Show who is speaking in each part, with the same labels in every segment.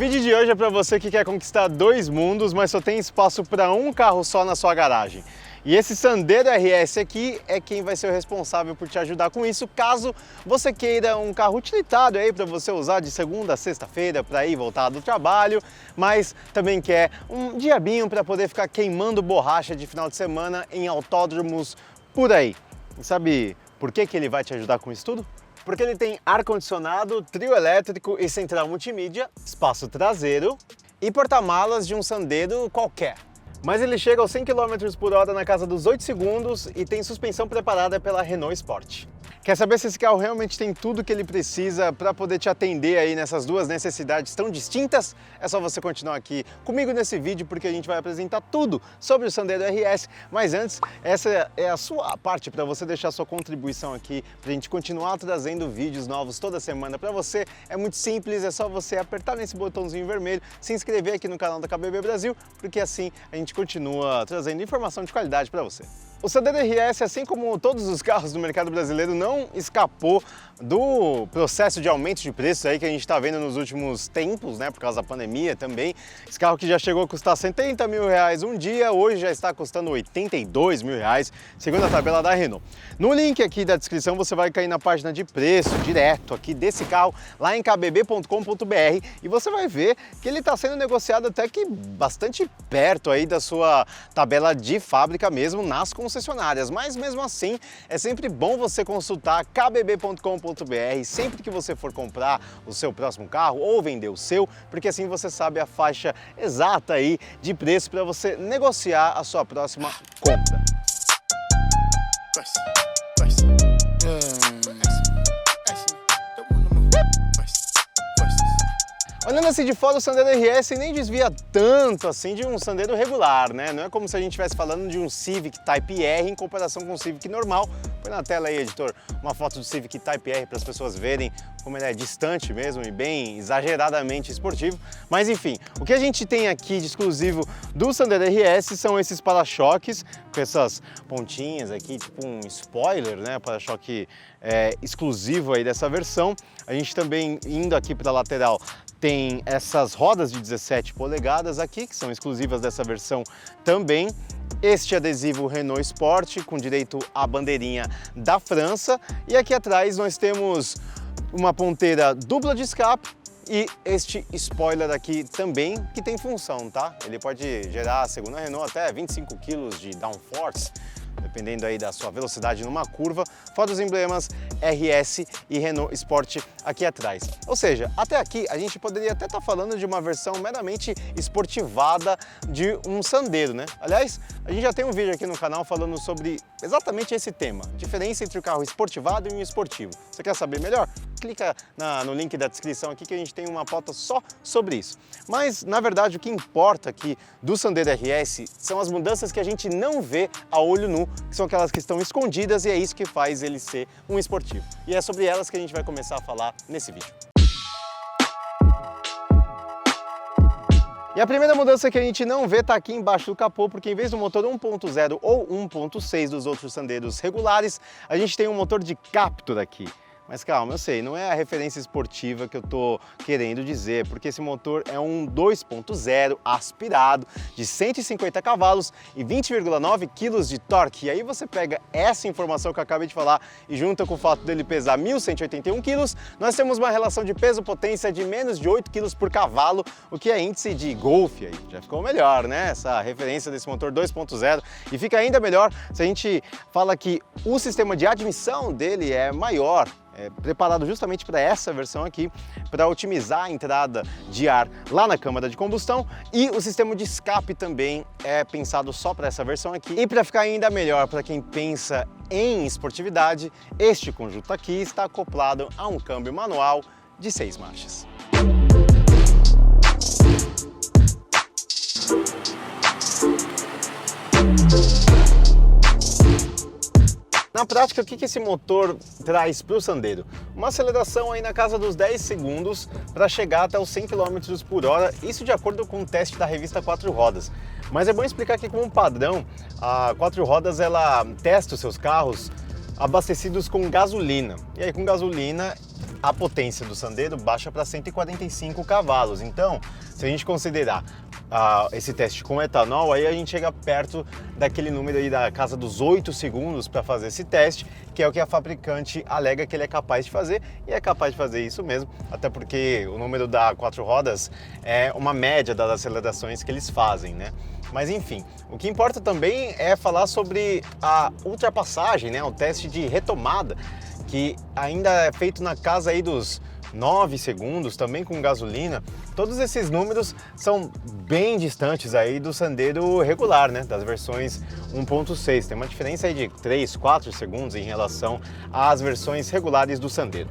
Speaker 1: vídeo de hoje é para você que quer conquistar dois mundos, mas só tem espaço para um carro só na sua garagem. E esse Sandero RS aqui é quem vai ser o responsável por te ajudar com isso, caso você queira um carro utilitário aí para você usar de segunda a sexta-feira para ir e voltar do trabalho, mas também quer um diabinho para poder ficar queimando borracha de final de semana em autódromos por aí. E sabe por que ele vai te ajudar com isso tudo? Porque ele tem ar-condicionado, trio elétrico e central multimídia, espaço traseiro e porta-malas de um Sandero qualquer. Mas ele chega aos 100 km por hora na casa dos 8 segundos e tem suspensão preparada pela Renault Sport. Quer saber se esse carro realmente tem tudo que ele precisa para poder te atender aí nessas duas necessidades tão distintas? É só você continuar aqui comigo nesse vídeo, porque a gente vai apresentar tudo sobre o Sandero RS. Mas antes, essa é a sua parte para você deixar sua contribuição aqui, para a gente continuar trazendo vídeos novos toda semana para você. É muito simples, é só você apertar nesse botãozinho vermelho, se inscrever aqui no canal da KBB Brasil, porque assim a gente continua trazendo informação de qualidade para você. O Sandero RS, assim como todos os carros do mercado brasileiro, não escapou do processo de aumento de preços aí que a gente está vendo nos últimos tempos, né, por causa da pandemia também. Esse carro que já chegou a custar 70 mil reais um dia, hoje já está custando 82 mil reais, segundo a tabela da Renault. No link aqui da descrição você vai cair na página de preço direto aqui desse carro, lá em kbb.com.br, e você vai ver que ele está sendo negociado até que bastante perto aí da sua tabela de fábrica mesmo, nas concessionárias, mas mesmo assim é sempre bom você consultar kbb.com.br sempre que você for comprar o seu próximo carro ou vender o seu, porque assim você sabe a faixa exata aí de preço para você negociar a sua próxima compra. Olhando assim de fora, o Sandero RS nem desvia tanto assim de um Sandero regular, né? Não é como se a gente estivesse falando de um Civic Type R em comparação com um Civic normal. Põe na tela aí, editor, uma foto do Civic Type R para as pessoas verem como ele é distante mesmo e bem exageradamente esportivo. Mas enfim, o que a gente tem aqui de exclusivo do Sandero RS são esses para-choques com essas pontinhas aqui, tipo um spoiler, né? Para-choque exclusivo aí dessa versão. A gente também, indo aqui para a lateral, tem essas rodas de 17 polegadas aqui, que são exclusivas dessa versão também. Este adesivo Renault Sport, com direito à bandeirinha da França. E aqui atrás nós temos uma ponteira dupla de escape e este spoiler aqui também, que tem função, tá? Ele pode gerar, segundo a Renault, até 25 kg de downforce, dependendo aí da sua velocidade numa curva, fora os emblemas RS e Renault Sport aqui atrás. Ou seja, até aqui a gente poderia até estar falando de uma versão meramente esportivada de um Sandero, né? Aliás, a gente já tem um vídeo aqui no canal falando sobre exatamente esse tema, diferença entre o carro esportivado e um esportivo. Você quer saber melhor? Clica no link da descrição aqui que a gente tem uma pauta só sobre isso. Mas, na verdade, o que importa aqui do Sandero RS são as mudanças que a gente não vê a olho nu, que são aquelas que estão escondidas, e é isso que faz ele ser um esportivo. E é sobre elas que a gente vai começar a falar nesse vídeo. E a primeira mudança que a gente não vê está aqui embaixo do capô, porque em vez do motor 1.0 ou 1.6 dos outros Sanderos regulares, a gente tem um motor de Captur aqui. Mas calma, eu sei, não é a referência esportiva que eu tô querendo dizer, porque esse motor é um 2.0 aspirado de 150 cavalos e 20,9 kg de torque. E aí você pega essa informação que eu acabei de falar e junta com o fato dele pesar 1.181 kg, nós temos uma relação de peso-potência de menos de 8 kg por cavalo, o que é índice de golfe aí. Já ficou melhor, né? Essa referência desse motor 2.0. E fica ainda melhor se a gente fala que o sistema de admissão dele é maior, preparado justamente para essa versão aqui, para otimizar a entrada de ar lá na câmara de combustão, e o sistema de escape também é pensado só para essa versão aqui. E para ficar ainda melhor para quem pensa em esportividade, este conjunto aqui está acoplado a um câmbio manual de 6 marchas. Na prática, o que esse motor traz para o Sandero? Uma aceleração aí na casa dos 10 segundos para chegar até os 100 km por hora, isso de acordo com o teste da revista 4 Rodas. Mas é bom explicar que, como padrão, a 4 Rodas ela testa os seus carros abastecidos com gasolina. E aí, com gasolina, a potência do Sandero baixa para 145 cavalos. Então, se a gente considerar esse teste com etanol, aí a gente chega perto daquele número aí da casa dos 8 segundos para fazer esse teste, que é o que a fabricante alega que ele é capaz de fazer, e é capaz de fazer isso mesmo, até porque o número da 4 rodas é uma média das acelerações que eles fazem, né? Mas enfim, o que importa também é falar sobre a ultrapassagem, né? O teste de retomada, que ainda é feito na casa aí dos 9 segundos, também com gasolina. Todos esses números são bem distantes aí do Sandero regular, né? Das versões 1.6. Tem uma diferença aí de 3, 4 segundos em relação às versões regulares do Sandero.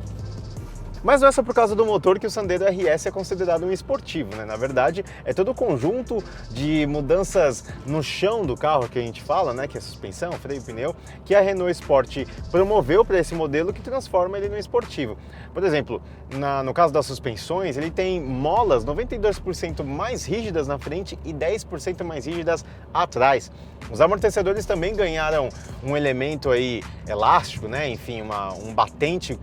Speaker 1: Mas não é só por causa do motor que o Sandero RS é considerado um esportivo, né? Na verdade, é todo o conjunto de mudanças no chão do carro que a gente fala, né? Que é suspensão, freio e pneu, que a Renault Sport promoveu para esse modelo, que transforma ele no esportivo. Por exemplo, no caso das suspensões, ele tem molas 92% mais rígidas na frente e 10% mais rígidas atrás. Os amortecedores também ganharam um elemento aí elástico, né? Enfim, um batente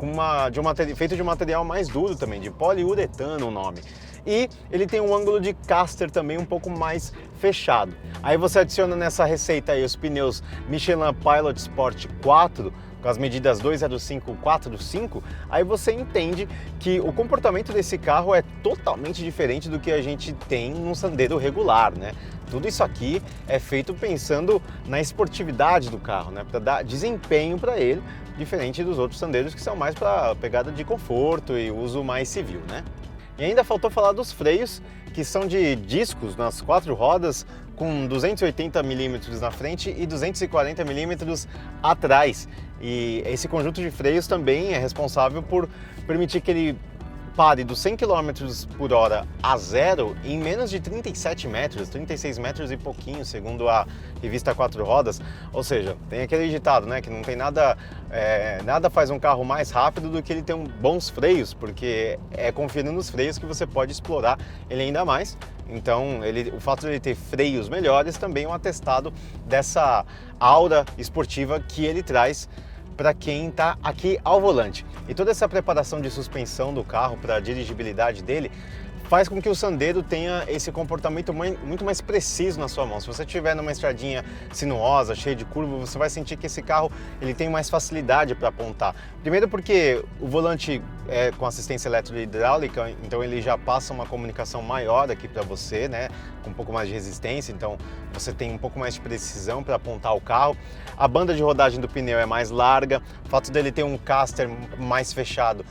Speaker 1: feito de material mais duro também, de poliuretano o nome. E ele tem um ângulo de caster também um pouco mais fechado. Aí você adiciona nessa receita aí os pneus Michelin Pilot Sport 4, com as medidas 205 e 405, aí você entende que o comportamento desse carro é totalmente diferente do que a gente tem num Sandero regular, né? Tudo isso aqui é feito pensando na esportividade do carro, né? Para dar desempenho para ele, diferente dos outros Sanderos que são mais para pegada de conforto e uso mais civil, né? E ainda faltou falar dos freios, que são de discos nas 4 rodas, com 280 mm na frente e 240 mm atrás. E esse conjunto de freios também é responsável por permitir que ele pare dos 100 km por hora a zero em menos de 37 metros, 36 metros e pouquinho, segundo a revista 4 Rodas. Ou seja, tem aquele ditado, né, que não tem nada, nada faz um carro mais rápido do que ele ter bons freios, porque é confiando nos freios que você pode explorar ele ainda mais. Então, o fato de ele ter freios melhores também é um atestado dessa aura esportiva que ele traz para quem está aqui ao volante. E toda essa preparação de suspensão do carro para a dirigibilidade dele faz com que o Sandero tenha esse comportamento muito mais preciso na sua mão. Se você estiver numa estradinha sinuosa, cheia de curvas, você vai sentir que esse carro ele tem mais facilidade para apontar. Primeiro porque o volante é com assistência eletrohidráulica, então ele já passa uma comunicação maior aqui para você, né, com um pouco mais de resistência, então você tem um pouco mais de precisão para apontar o carro. A banda de rodagem do pneu é mais larga, o fato dele ter um caster mais fechado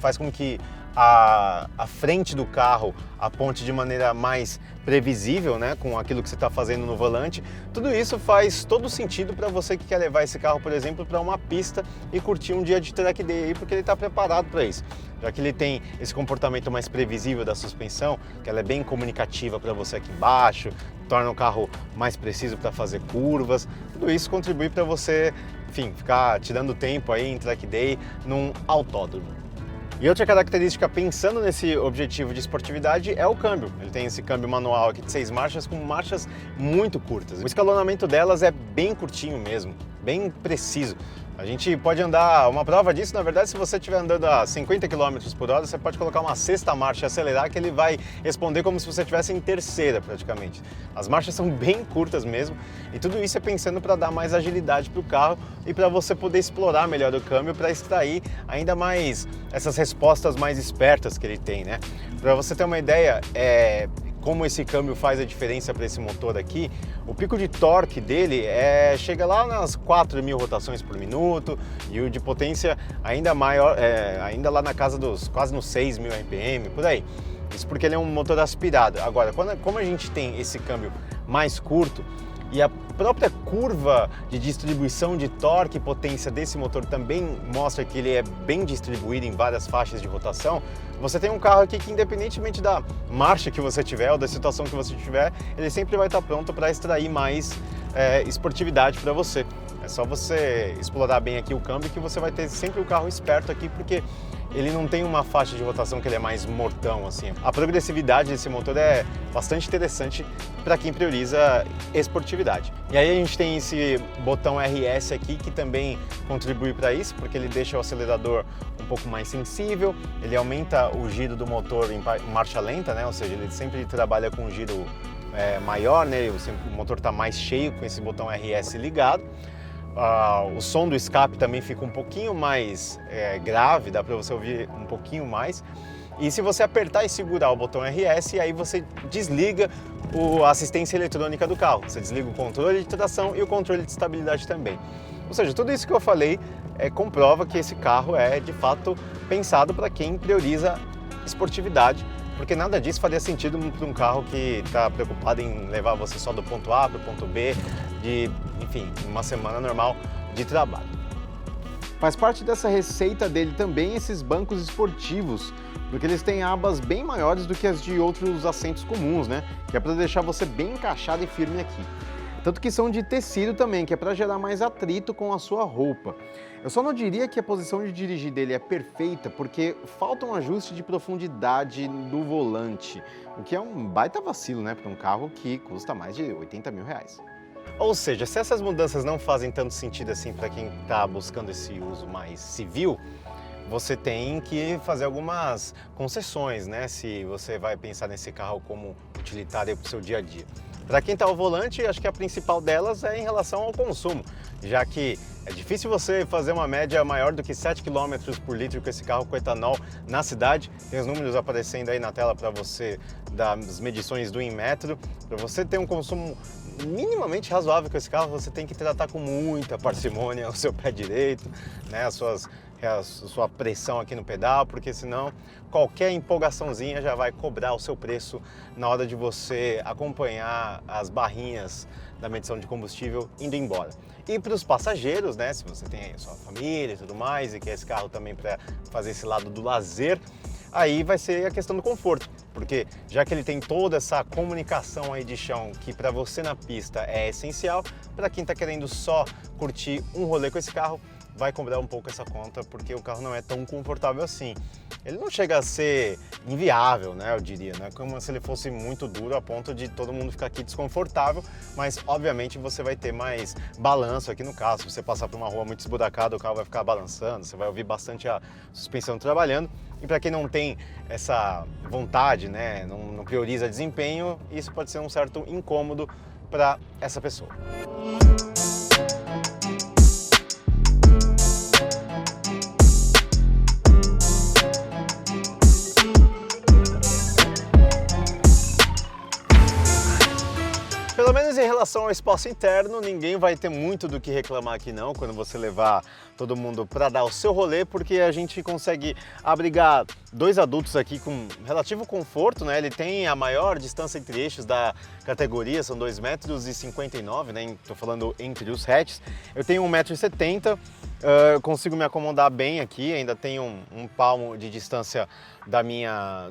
Speaker 1: faz com que a frente do carro aponte de maneira mais previsível, né, com aquilo que você está fazendo no volante. Tudo isso faz todo sentido para você que quer levar esse carro, por exemplo, para uma pista e curtir um dia de track day aí, porque ele está preparado para isso. Já que ele tem esse comportamento mais previsível da suspensão, que ela é bem comunicativa para você aqui embaixo, torna o carro mais preciso para fazer curvas. Tudo isso contribui para você, enfim, ficar tirando tempo aí em track day num autódromo. E outra característica, pensando nesse objetivo de esportividade, é o câmbio. Ele tem esse câmbio manual aqui de 6 marchas, com marchas muito curtas. O escalonamento delas é bem curtinho mesmo, bem preciso. A gente pode andar, uma prova disso, na verdade, se você estiver andando a 50 km por hora, você pode colocar uma 6ª marcha e acelerar, que ele vai responder como se você estivesse em 3ª praticamente. As marchas são bem curtas mesmo, e tudo isso é pensando para dar mais agilidade para o carro e para você poder explorar melhor o câmbio, para extrair ainda mais essas respostas mais espertas que ele tem, né? Para você ter uma ideia, como esse câmbio faz a diferença para esse motor aqui, o pico de torque dele chega lá nas 4.000 rotações por minuto, e o de potência ainda maior, ainda lá na casa dos quase nos 6.000 RPM, por aí. Isso porque ele é um motor aspirado. Agora, como a gente tem esse câmbio mais curto, e a própria curva de distribuição de torque e potência desse motor também mostra que ele é bem distribuído em várias faixas de rotação, você tem um carro aqui que, independentemente da marcha que você tiver ou da situação que você tiver, ele sempre vai estar pronto para extrair mais esportividade para você. É só você explorar bem aqui o câmbio que você vai ter sempre o carro esperto aqui, porque ele não tem uma faixa de rotação que ele é mais mortão, assim. A progressividade desse motor é bastante interessante para quem prioriza esportividade. E aí a gente tem esse botão RS aqui que também contribui para isso, porque ele deixa o acelerador um pouco mais sensível, ele aumenta o giro do motor em marcha lenta, né? Ou seja, ele sempre trabalha com um giro maior, né? O motor está mais cheio com esse botão RS ligado. O som do escape também fica um pouquinho mais grave, dá para você ouvir um pouquinho mais. E se você apertar e segurar o botão RS, aí você desliga a assistência eletrônica do carro. Você desliga o controle de tração e o controle de estabilidade também. Ou seja, tudo isso que eu falei comprova que esse carro é de fato pensado para quem prioriza esportividade, porque nada disso faria sentido para um carro que está preocupado em levar você só do ponto A para o ponto B, enfim, uma semana normal de trabalho. Faz parte dessa receita dele também esses bancos esportivos, porque eles têm abas bem maiores do que as de outros assentos comuns, né? Que é para deixar você bem encaixado e firme aqui. Tanto que são de tecido também, que é para gerar mais atrito com a sua roupa. Eu só não diria que a posição de dirigir dele é perfeita, porque falta um ajuste de profundidade do volante, o que é um baita vacilo, né, para um carro que custa mais de 80 mil reais. Ou seja, se essas mudanças não fazem tanto sentido assim para quem está buscando esse uso mais civil, você tem que fazer algumas concessões, né, se você vai pensar nesse carro como utilitário para o seu dia a dia. Para quem está ao volante, acho que a principal delas é em relação ao consumo, já que é difícil você fazer uma média maior do que 7 km por litro com esse carro com etanol na cidade. Tem os números aparecendo aí na tela para você das medições do Inmetro. Para você ter um consumo minimamente razoável com esse carro, você tem que tratar com muita parcimônia o seu pé direito, né, a sua pressão aqui no pedal, porque senão qualquer empolgaçãozinha já vai cobrar o seu preço na hora de você acompanhar as barrinhas da medição de combustível indo embora. E para os passageiros, né, se você tem a sua família e tudo mais, e quer esse carro também para fazer esse lado do lazer, aí vai ser a questão do conforto, porque já que ele tem toda essa comunicação aí de chão que para você na pista é essencial, para quem está querendo só curtir um rolê com esse carro, vai cobrar um pouco essa conta, porque o carro não é tão confortável assim. Ele não chega a ser inviável, né, eu diria, não é como se ele fosse muito duro a ponto de todo mundo ficar aqui desconfortável, mas obviamente você vai ter mais balanço aqui no carro. Se você passar por uma rua muito esburacada, o carro vai ficar balançando, você vai ouvir bastante a suspensão trabalhando. E para quem não tem essa vontade, né, não prioriza desempenho, isso pode ser um certo incômodo para essa pessoa. Pelo menos em relação ao espaço interno, ninguém vai ter muito do que reclamar aqui não, quando você levar todo mundo para dar o seu rolê, porque a gente consegue abrigar dois adultos aqui com relativo conforto, né? Ele tem a maior distância entre eixos da categoria, são 2,59 m, né? Estou falando entre os hatches. Eu tenho 1,70 m, consigo me acomodar bem aqui, ainda tenho um palmo de distância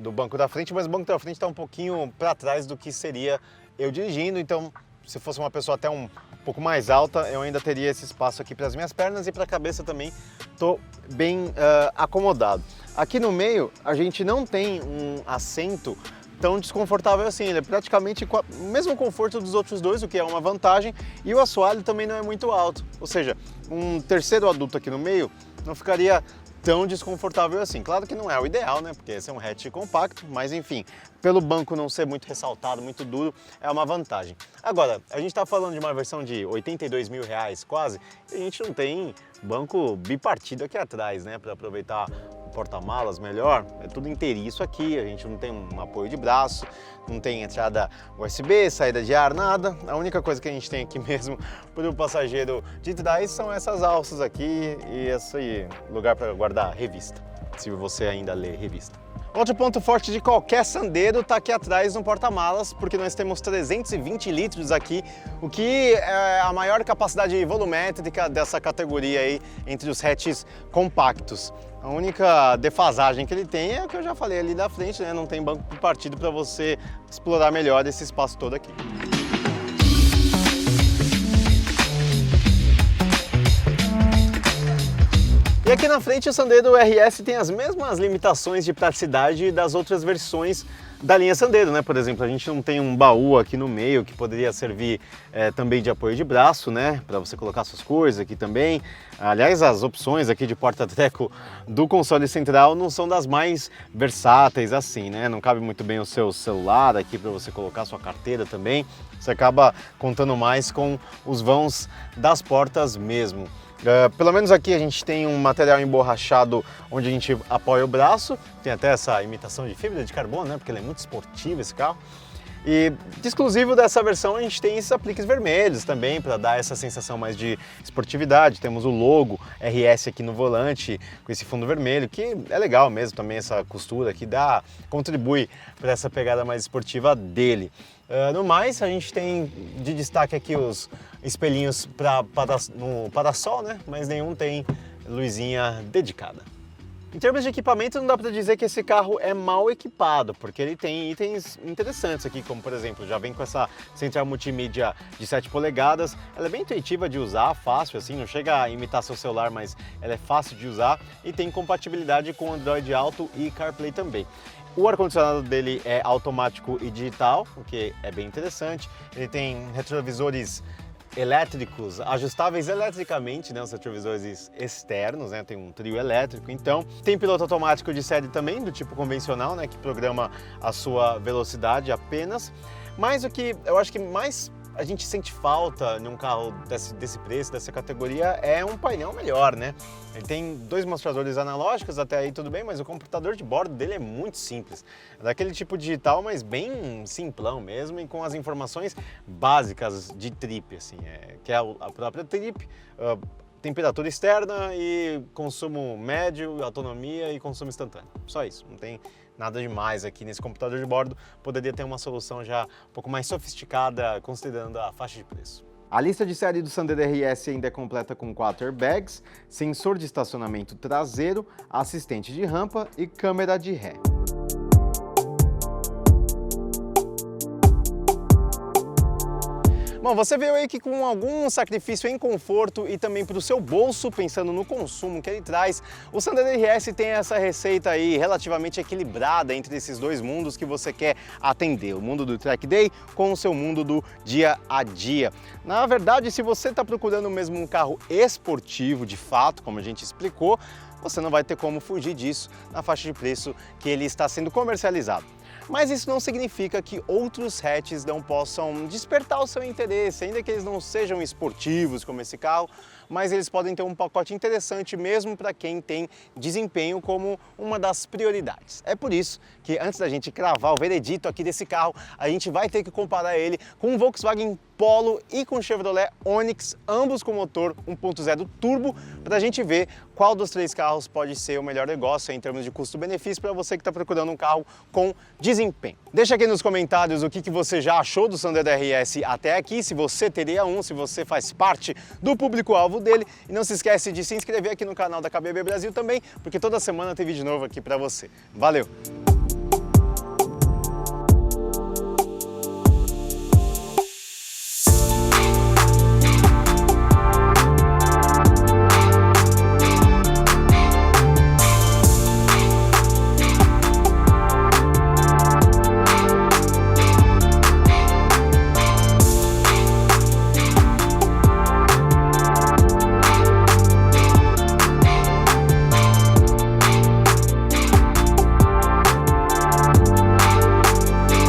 Speaker 1: do banco da frente, mas o banco da frente está um pouquinho para trás do que seria eu dirigindo, então se fosse uma pessoa até um pouco mais alta, eu ainda teria esse espaço aqui para as minhas pernas e para a cabeça também estou bem acomodado. Aqui no meio a gente não tem um assento tão desconfortável assim, ele é praticamente o mesmo conforto dos outros dois, o que é uma vantagem, e o assoalho também não é muito alto, ou seja, um terceiro adulto aqui no meio não ficaria tão desconfortável assim. Claro que não é o ideal, né? Porque esse é um hatch compacto, mas enfim, pelo banco não ser muito ressaltado, muito duro, é uma vantagem. Agora, a gente está falando de uma versão de 82 mil reais quase, e a gente não tem banco bipartido aqui atrás, né? Para aproveitar o porta-malas melhor, é tudo inteiriço aqui, a gente não tem um apoio de braço, não tem entrada USB, saída de ar, nada. A única coisa que a gente tem aqui mesmo para o passageiro de trás são essas alças aqui e esse lugar para guardar revista, se você ainda lê revista. Outro ponto forte de qualquer Sandero está aqui atrás no porta-malas, porque nós temos 320 litros aqui, o que é a maior capacidade volumétrica dessa categoria aí entre os hatches compactos. A única defasagem que ele tem é o que eu já falei ali da frente, né? Não tem banco bipartido para você explorar melhor esse espaço todo aqui. E aqui na frente o Sandero RS tem as mesmas limitações de praticidade das outras versões da linha Sandero, né? Por exemplo, a gente não tem um baú aqui no meio que poderia servir também de apoio de braço, né? Para você colocar suas coisas aqui também. Aliás, as opções aqui de porta-treco do console central não são das mais versáteis assim, né? Não cabe muito bem o seu celular aqui para você colocar sua carteira também. Você acaba contando mais com os vãos das portas mesmo. Pelo menos aqui a gente tem um material emborrachado onde a gente apoia o braço, tem até essa imitação de fibra de carbono, né? Porque ele é muito esportivo esse carro. E de exclusivo dessa versão a gente tem esses apliques vermelhos também para dar essa sensação mais de esportividade. Temos o logo RS aqui no volante com esse fundo vermelho, que é legal mesmo também, essa costura aqui contribui para essa pegada mais esportiva dele. No mais, a gente tem de destaque aqui os espelhinhos no para-sol, né? Mas nenhum tem luzinha dedicada. Em termos de equipamento, não dá para dizer que esse carro é mal equipado, porque ele tem itens interessantes aqui, como por exemplo, já vem com essa central multimídia de 7 polegadas, ela é bem intuitiva de usar, fácil assim, não chega a imitar seu celular, mas ela é fácil de usar e tem compatibilidade com Android Auto e CarPlay também. O ar-condicionado dele é automático e digital, o que é bem interessante. Ele tem retrovisores elétricos, ajustáveis eletricamente, né, os retrovisores externos, né, tem um trio elétrico, então tem piloto automático de série também, do tipo convencional, né, que programa a sua velocidade apenas, mas o que eu acho que mais a gente sente falta em um carro desse preço, dessa categoria, é um painel melhor, né? Ele tem 2 mostradores analógicos, até aí tudo bem, mas o computador de bordo dele é muito simples. É daquele tipo digital, mas bem simplão mesmo, e com as informações básicas de trip, assim, que é a própria trip, temperatura externa e consumo médio, autonomia e consumo instantâneo. Só isso, não tem nada demais aqui nesse computador de bordo. Poderia ter uma solução já um pouco mais sofisticada, considerando a faixa de preço. A lista de série do Sandero RS ainda é completa com 4 airbags, sensor de estacionamento traseiro, assistente de rampa e câmera de ré. Bom, você veio aí que com algum sacrifício em conforto e também para o seu bolso, pensando no consumo que ele traz, o Sandero RS tem essa receita aí relativamente equilibrada entre esses dois mundos que você quer atender, o mundo do track day com o seu mundo do dia a dia. Na verdade, se você está procurando mesmo um carro esportivo de fato, como a gente explicou, você não vai ter como fugir disso na faixa de preço que ele está sendo comercializado. Mas isso não significa que outros hatches não possam despertar o seu interesse, ainda que eles não sejam esportivos como esse carro, mas eles podem ter um pacote interessante mesmo para quem tem desempenho como uma das prioridades. É por isso que antes da gente cravar o veredito aqui desse carro, a gente vai ter que comparar ele com um Volkswagen Polo e com o Chevrolet Onix, ambos com motor 1.0 turbo, para a gente ver qual dos 3 carros pode ser o melhor negócio em termos de custo-benefício para você que está procurando um carro com desempenho. Deixa aqui nos comentários o que você já achou do Sandero RS até aqui, se você teria um, se você faz parte do público-alvo dele, e não se esquece de se inscrever aqui no canal da KBB Brasil também, porque toda semana tem vídeo novo aqui para você. Valeu!